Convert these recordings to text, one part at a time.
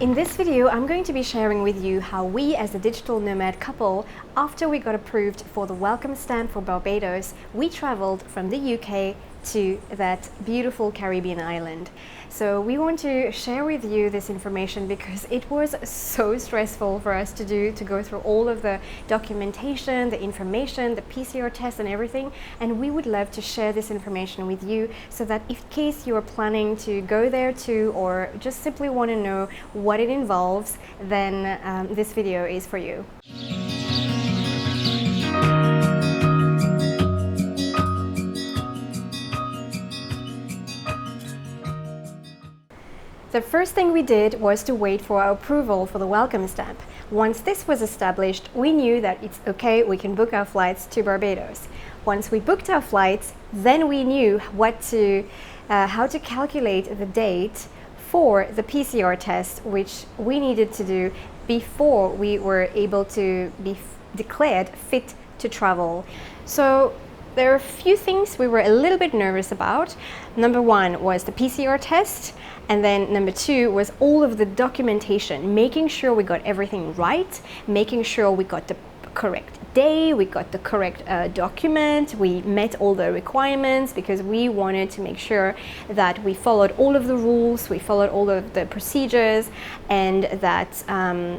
In this video, I'm going to be sharing with you how we as a digital nomad couple, after we got approved for the Welcome Stamp for Barbados, we traveled from the UK to that beautiful Caribbean island. So we want to share with you this information because it was so stressful for us to go through all of the documentation, the information, the PCR test and everything. And we would love to share this information with you so that in case you are planning to go there too, or just simply want to know what it involves, then this video is for you. The first thing we did was to wait for our approval for the Welcome Stamp. Once this was established, we knew that it's okay, we can book our flights to Barbados. Once we booked our flights, then we knew how to calculate the date for the PCR test, which we needed to do before we were able to be declared fit to travel. So there are a few things we were a little bit nervous about. Number one was the PCR test, and then number two was all of the documentation, making sure we got everything right, making sure we got the correct day, we got the correct document, we met all the requirements, because we wanted to make sure that we followed all of the rules, we followed all of the procedures, and that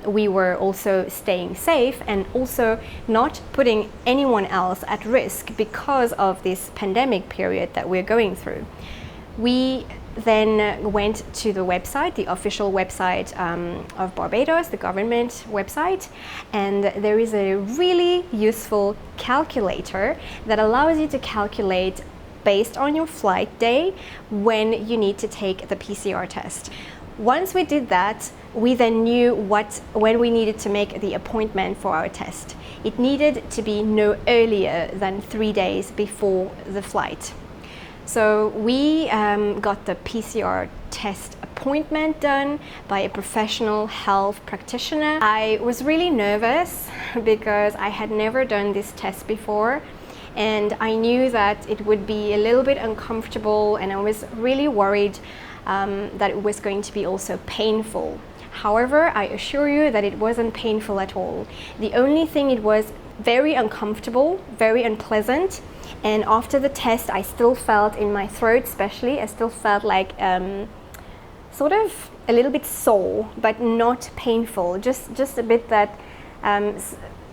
we were also staying safe and also not putting anyone else at risk because of this pandemic period that we're going through. We then went to the website, the official website of Barbados, the government website, and there is a really useful calculator that allows you to calculate based on your flight day when you need to take the PCR test. Once we did that, we then knew when we needed to make the appointment for our test. It needed to be no earlier than 3 days before the flight. So we got the PCR test appointment done by a professional health practitioner. I was really nervous because I had never done this test before, and I knew that it would be a little bit uncomfortable, and I was really worried that it was going to be also painful. However, I assure you that it wasn't painful at all. The only thing, it was very uncomfortable, very unpleasant. And after the test, I still felt in my throat especially, I still felt like sort of a little bit sore, but not painful, just a bit that,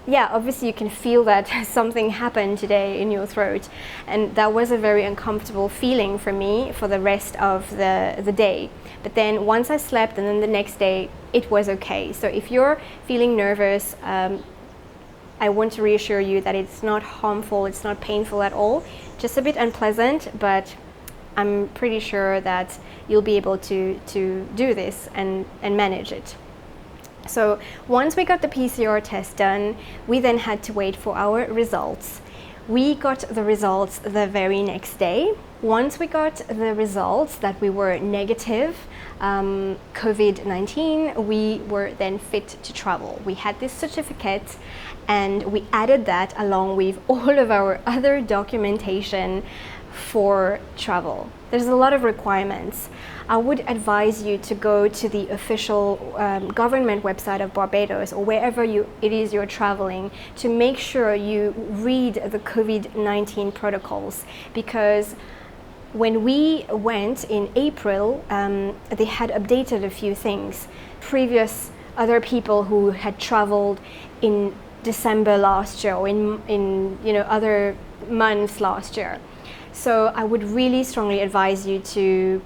yeah, obviously you can feel that something happened today in your throat. And that was a very uncomfortable feeling for me for the rest of the day. But then once I slept, and then the next day, it was okay. So if you're feeling nervous, I want to reassure you that it's not harmful, it's not painful at all, just a bit unpleasant, but I'm pretty sure that you'll be able to do this and manage it. So once we got the PCR test done, we then had to wait for our results. We got the results the very next day. Once we got the results that we were negative COVID-19, we were then fit to travel. We had this certificate, and we added that along with all of our other documentation for travel. There's a lot of requirements. I would advise you to go to the official government website of Barbados, or wherever it is you're traveling, to make sure you read the COVID-19 protocols, because when we went in April, they had updated a few things. Previous other people who had traveled in December last year, or in other months last year. So I would really strongly advise you to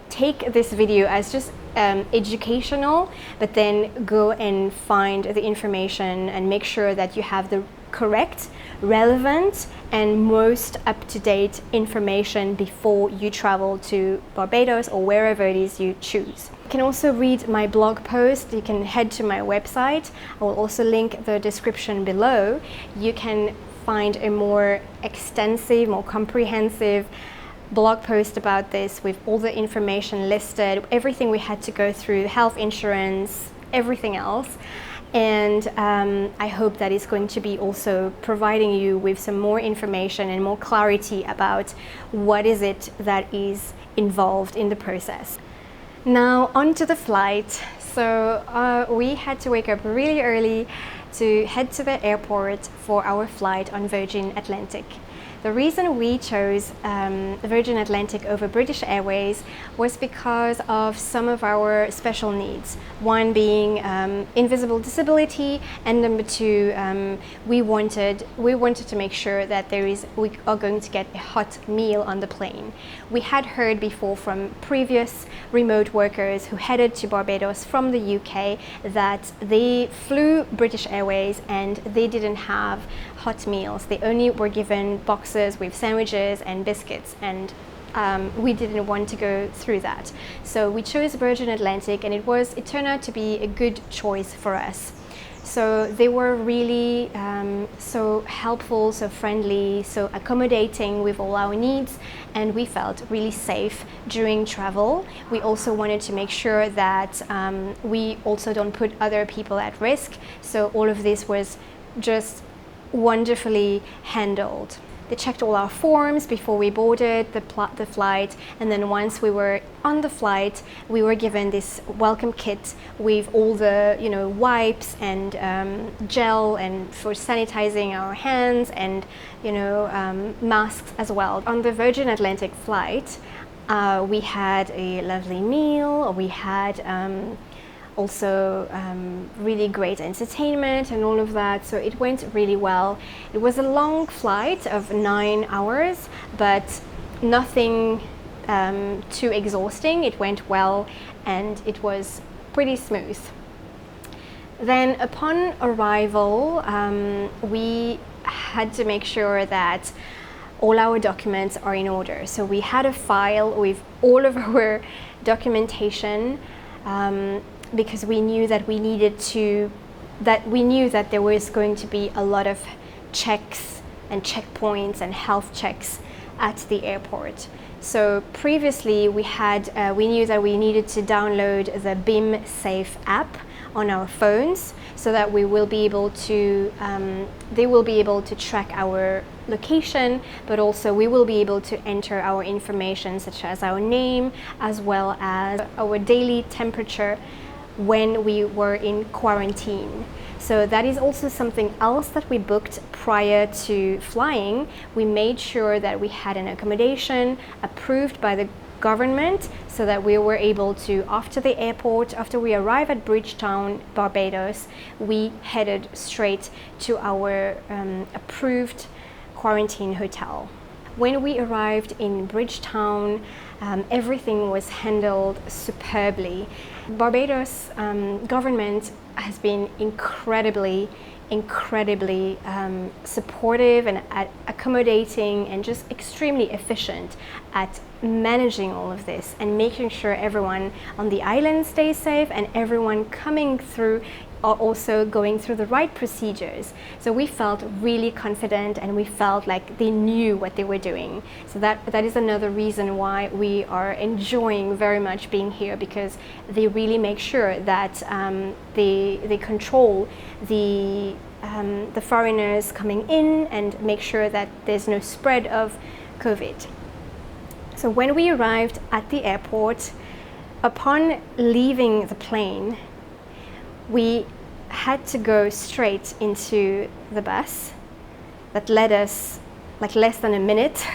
take this video as just educational, but then go and find the information and make sure that you have the correct, relevant, and most up-to-date information before you travel to Barbados or wherever it is you choose. You can also read my blog post. You can head to my website. I will also link the description below. You can find a more extensive, more comprehensive blog post about this with all the information listed, everything we had to go through, health insurance, everything else. And I hope that it's going to be also providing you with some more information and more clarity about what is it that is involved in the process. Now onto the flight. So we had to wake up really early to head to the airport for our flight on Virgin Atlantic. The reason we chose Virgin Atlantic over British Airways was because of some of our special needs. One being invisible disability, and number two, we wanted to make sure that we are going to get a hot meal on the plane. We had heard before from previous remote workers who headed to Barbados from the UK that they flew British Airways and they didn't have hot meals. They only were given boxes with sandwiches and biscuits, and we didn't want to go through that. So we chose Virgin Atlantic, and it turned out to be a good choice for us. So they were really so helpful, so friendly, so accommodating with all our needs, and we felt really safe during travel. We also wanted to make sure that we also don't put other people at risk. So all of this was just wonderfully handled. They checked all our forms before we boarded the flight, and then once we were on the flight, we were given this welcome kit with all the wipes and gel and for sanitizing our hands, and masks as well. On the Virgin Atlantic flight, we had a lovely meal. We had also really great entertainment and all of that, so it went really well. It was a long flight of 9 hours, but nothing too exhausting. It went well and it was pretty smooth. Then upon arrival, we had to make sure that all our documents are in order. So we had a file with all of our documentation, because we knew that there was going to be a lot of checks and checkpoints and health checks at the airport. So previously we knew that we needed to download the BIM Safe app on our phones, so that they will be able to track our location, but also we will be able to enter our information such as our name as well as our daily temperature when we were in quarantine. So that is also something else that we booked prior to flying. We made sure that we had an accommodation approved by the government, so that we were able to, after we arrived at Bridgetown, Barbados, we headed straight to our approved quarantine hotel. When we arrived in Bridgetown, everything was handled superbly. Barbados government has been incredibly supportive and accommodating, and just extremely efficient at managing all of this and making sure everyone on the island stays safe, and everyone coming through are also going through the right procedures. So we felt really confident, and we felt like they knew what they were doing. So that is another reason why we are enjoying very much being here, because they really make sure that they control the foreigners coming in and make sure that there's no spread of COVID. So when we arrived at the airport, upon leaving the plane, we had to go straight into the bus that led us like less than a minute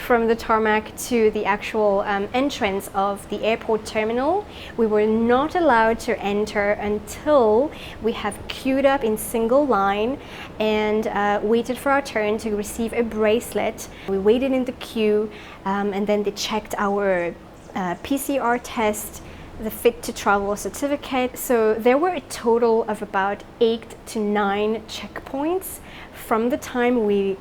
from the tarmac to the actual entrance of the airport terminal. We were not allowed to enter until we have queued up in single line and waited for our turn to receive a bracelet. We waited in the queue, and then they checked our PCR test, the fit to travel certificate. So there were a total of about 8 to 9 checkpoints from the time we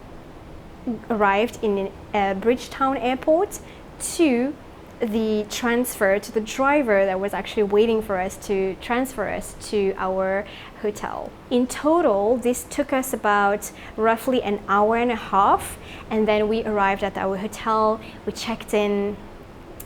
arrived in Bridgetown Airport to the transfer to the driver that was actually waiting for us to transfer us to our hotel. In total, this took us about roughly an hour and a half, and then we arrived at our hotel. We checked in,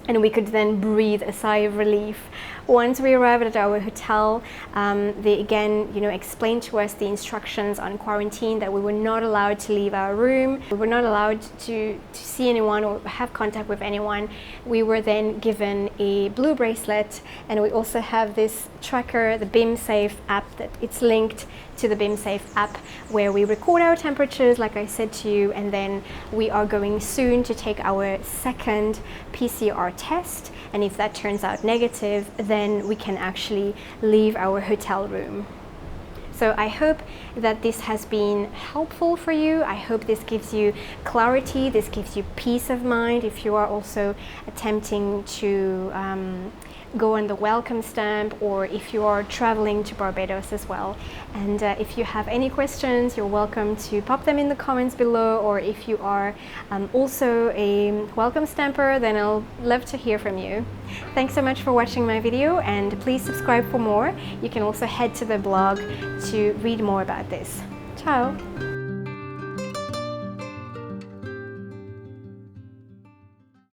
and we could then breathe a sigh of relief. Once we arrived at our hotel, they again, explained to us the instructions on quarantine, that we were not allowed to leave our room. We were not allowed to see anyone or have contact with anyone. We were then given a blue bracelet, and we also have this tracker, the BIM-Safe app, that it's linked to the BIM-Safe app, where we record our temperatures, like I said to you, and then we are going soon to take our second PCR test, and if that turns out negative, then we can actually leave our hotel room. So I hope that this has been helpful for you. I hope this gives you clarity, this gives you peace of mind if you are also attempting to go on the welcome stamp, or if you are traveling to Barbados as well. And if you have any questions, you're welcome to pop them in the comments below, or if you are also a welcome stamper, then I'll love to hear from you. Thanks so much for watching my video, and please subscribe for more. You can also head to the blog to read more about this. Ciao!